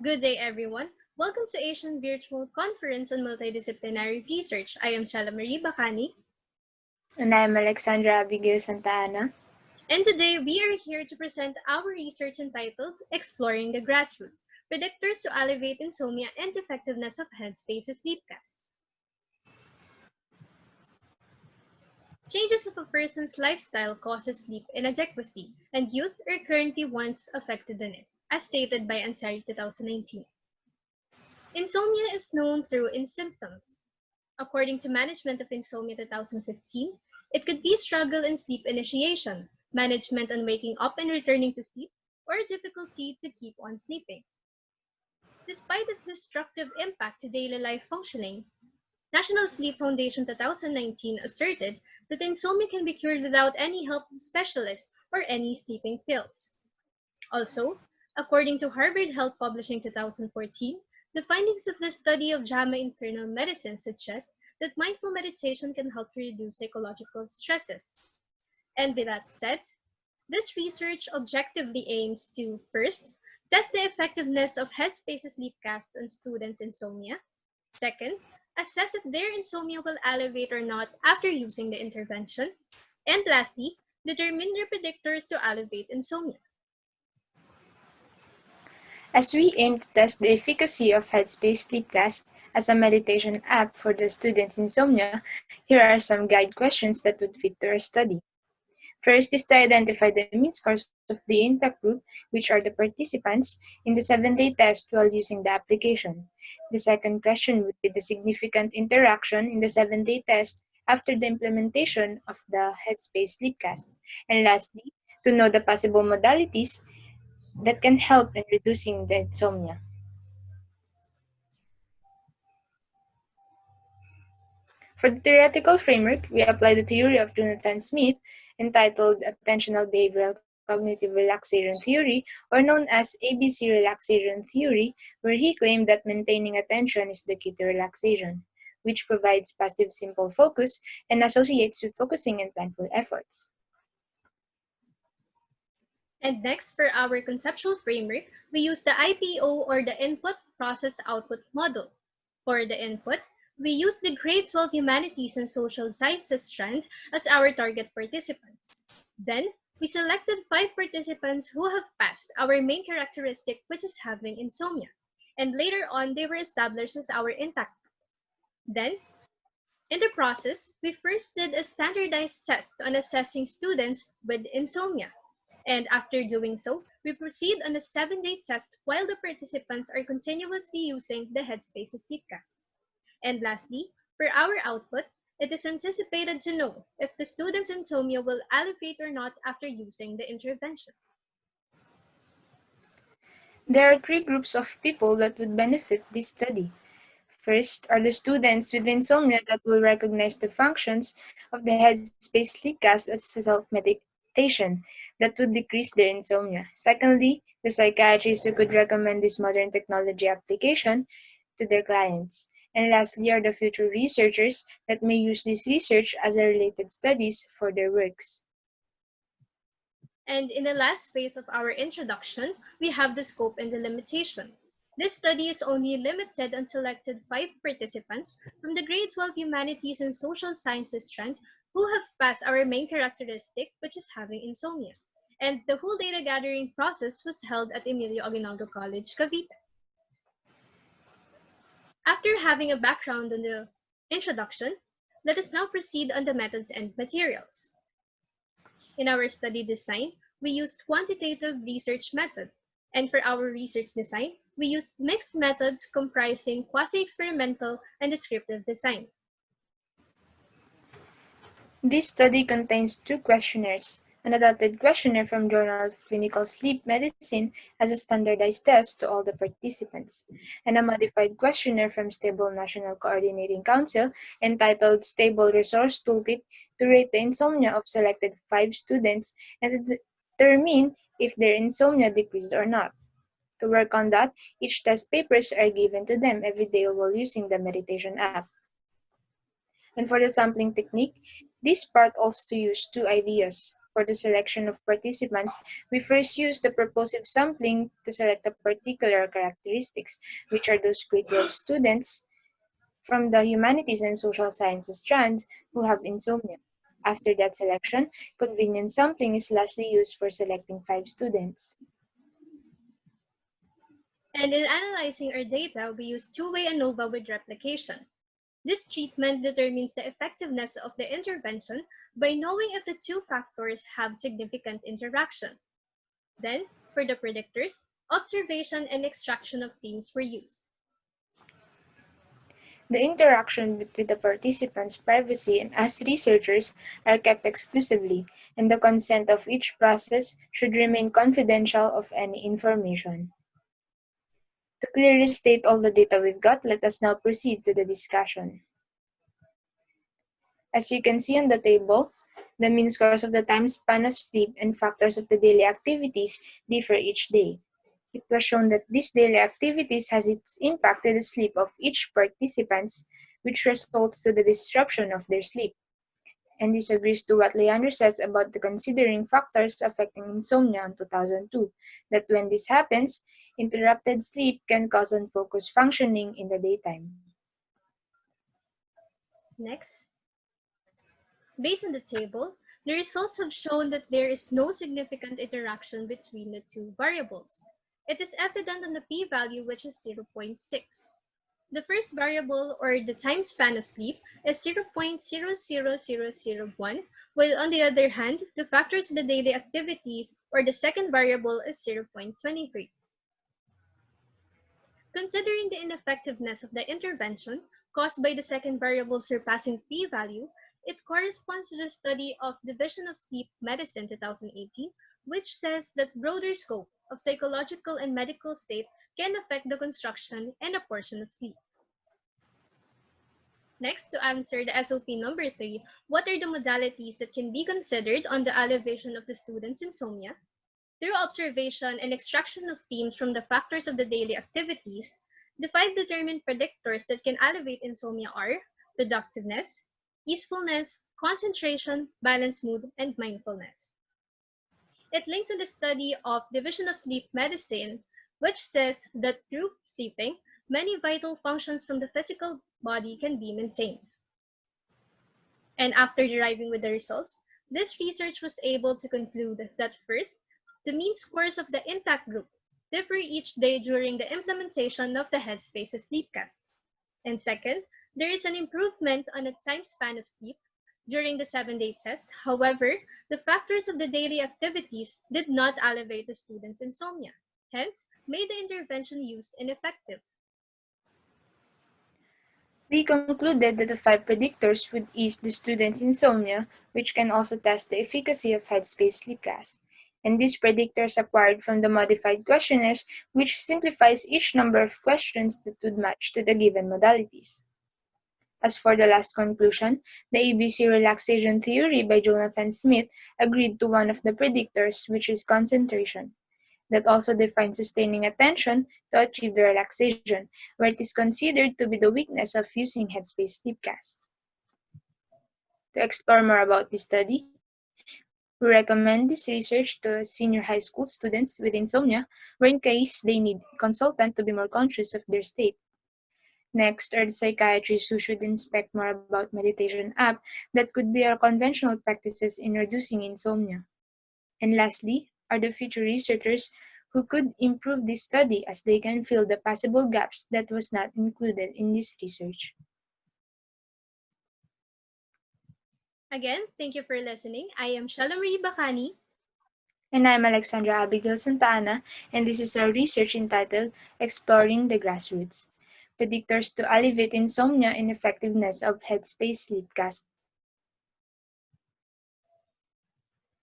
Good day, everyone. Welcome to Asian Virtual Conference on Multidisciplinary Research. I am Shala Marie Bacani, And I'm Alexandra Abigail Santa Ana. and today we are here to present our research entitled Exploring the Grassroots Predictors to Alleviate Insomnia and Effectiveness of Headspace's Sleepcast. Changes of a person's lifestyle causes sleep inadequacy, and youth are currently ones affected in it, as stated by Ansari 2019. Insomnia is known through in symptoms. According to Management of Insomnia 2015, it could be struggle in sleep initiation, management on waking up and returning to sleep, or difficulty to keep on sleeping. Despite its destructive impact to daily life functioning, National Sleep Foundation 2019 asserted that insomnia can be cured without any help from specialists or any sleeping pills. Also, according to Harvard Health Publishing 2014, the findings of the study of JAMA Internal Medicine suggest that mindful meditation can help to reduce psychological stresses. And with that said, this research objectively aims to first, test the effectiveness of Headspace's Sleepcast on students' insomnia. Second, assess if their insomnia will alleviate or not after using the intervention. And lastly, determine the predictors to alleviate insomnia. As we aim to test the efficacy of Headspace Sleepcast as a meditation app for the students' insomnia, here are some guide questions that would fit to our study. First is to identify the mean scores of the intact group, which are the participants, in the 7-day test while using the application. The second question would be the significant interaction in the 7-day test after the implementation of the Headspace Sleepcast. And lastly, to know the possible modalities that can help in reducing the insomnia. For the theoretical framework, we apply the theory of Jonathan Smith entitled Attentional Behavioral Cognitive Relaxation Theory, or known as ABC Relaxation Theory, where he claimed that maintaining attention is the key to relaxation, which provides passive simple focus and associates with focusing and planful efforts. And next, for our conceptual framework, we use the IPO or the Input Process Output Model. For the input, we use the grade 12 Humanities and Social Sciences strand as our target participants. Then, we selected 5 participants who have passed our main characteristic, which is having insomnia. And later on, they were established as our intact. Then, in the process, we first did a standardized test on assessing students with insomnia. And after doing so, we proceed on a 7-day test while the participants are continuously using the Headspace Sleepcast. And lastly, for our output, it is anticipated to know if the student's insomnia will alleviate or not after using the intervention. There are three groups of people that would benefit this study. First are the students with insomnia that will recognize the functions of the Headspace Sleepcast as a self-meditation that would decrease their insomnia. Secondly, the psychiatrists who could recommend this modern technology application to their clients. And lastly are the future researchers that may use this research as a related studies for their works. And in the last phase of our introduction, we have the scope and the limitation. This study is only limited on selected 5 participants from the grade 12 Humanities and Social Sciences strand who have passed our main characteristic, which is having insomnia. And the whole data gathering process was held at Emilio Aguinaldo College, Cavite. After having a background on the introduction, let us now proceed on the methods and materials. In our study design, we used quantitative research method, and for our research design, we used mixed methods comprising quasi-experimental and descriptive design. This study contains two questionnaires: an adapted questionnaire from Journal of Clinical Sleep Medicine as a standardized test to all the participants, and a modified questionnaire from Stable National Coordinating Council entitled Stable Resource Toolkit to rate the insomnia of selected 5 students and to determine if their insomnia decreased or not. To work on that, each test papers are given to them every day while using the meditation app. And for the sampling technique, this part also used two ideas. for the selection of participants, we first use the purposive sampling to select a particular characteristics, which are those grade 12 students from the humanities and social sciences strands who have insomnia. After that selection, convenience sampling is lastly used for selecting 5 students. And in analyzing our data, we use two-way ANOVA with replication. This treatment determines the effectiveness of the intervention by knowing if the two factors have significant interaction. Then, for the predictors, observation and extraction of themes were used. The interaction between the participants' privacy and us researchers are kept exclusively, and the consent of each process should remain confidential of any information. To clearly state all the data we've got, let us now proceed to the discussion. As you can see on the table, the mean scores of the time span of sleep and factors of the daily activities differ each day. It was shown that these daily activities has its impact to the sleep of each participants, which results to the disruption of their sleep. And this agrees to what Leandro says about the considering factors affecting insomnia in 2002, that when this happens, interrupted sleep can cause unfocused functioning in the daytime. Next, based on the table, the results have shown that there is no significant interaction between the two variables. It is evident on the p-value, which is 0.6. The first variable, or the time span of sleep, is 0.00001, while on the other hand, the factors of the daily activities, or the second variable, is 0.23. Considering the ineffectiveness of the intervention caused by the second variable surpassing p-value, it corresponds to the study of Division of Sleep Medicine 2018, which says that broader scope of psychological and medical state can affect the construction and a portion of sleep. Next, to answer the SOP number 3, what are the modalities that can be considered on the elevation of the student's insomnia? Through observation and extraction of themes from the factors of the daily activities, the 5 determined predictors that can elevate insomnia are productiveness, easefulness, concentration, balanced mood, and mindfulness. It links to the study of Division of Sleep Medicine, which says that through sleeping, many vital functions from the physical body can be maintained. And after deriving with the results, this research was able to conclude that first, the mean scores of the intact group differ each day during the implementation of the Headspace Sleepcast. And second, there is an improvement on the time span of sleep during the 7-day test. However, the factors of the daily activities did not elevate the student's insomnia, hence made the intervention used ineffective. We concluded that the 5 predictors would ease the student's insomnia, which can also test the efficacy of Headspace Sleepcast. And these predictors acquired from the modified questionnaires, which simplifies each number of questions that would match to the given modalities. As for the last conclusion, the ABC relaxation theory by Jonathan Smith agreed to one of the predictors, which is concentration. That also defines sustaining attention to achieve the relaxation, where it is considered to be the weakness of using Headspace Sleepcast. To explore more about this study, we recommend this research to senior high school students with insomnia, where in case they need a consultant to be more conscious of their state. Next are the psychiatrists who should inspect more about meditation app that could be our conventional practices in reducing insomnia. And lastly are the future researchers who could improve this study as they can fill the possible gaps that was not included in this research. Again, thank you for listening. I am Shalomari Bakani. And I'm Alexandra Abigail Santana, and this is our research entitled Exploring the Grassroots Predictors to Alleviate Insomnia and Effectiveness of Headspace Sleepcast.